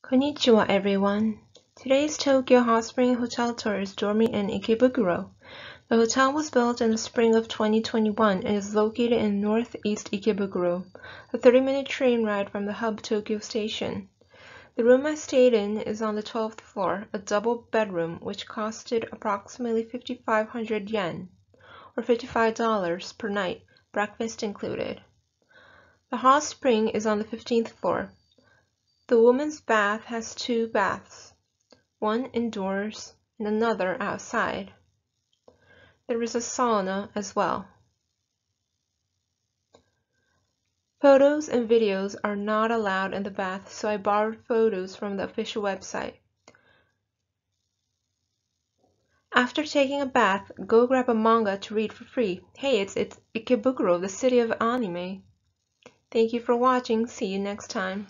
Konnichiwa everyone. Today's Tokyo Hot Spring Hotel tour is Dormy Inn Ikebukuro. The hotel was built in the spring of 2021 and is located in northeast Ikebukuro, a 30-minute train ride from the hub Tokyo station. The room I stayed in is on the 12th floor, a double bedroom which costed approximately 5,500 yen, or $55 per night, breakfast included. The hot spring is on the 15th floor. The woman's bath has two baths, one indoors and another outside. There is a sauna as well. Photos and videos are not allowed in the bath, so I borrowed photos from the official website. After taking a bath, go grab a manga to read for free. Hey, it's Ikebukuro, the city of anime. Thank you for watching. See you next time.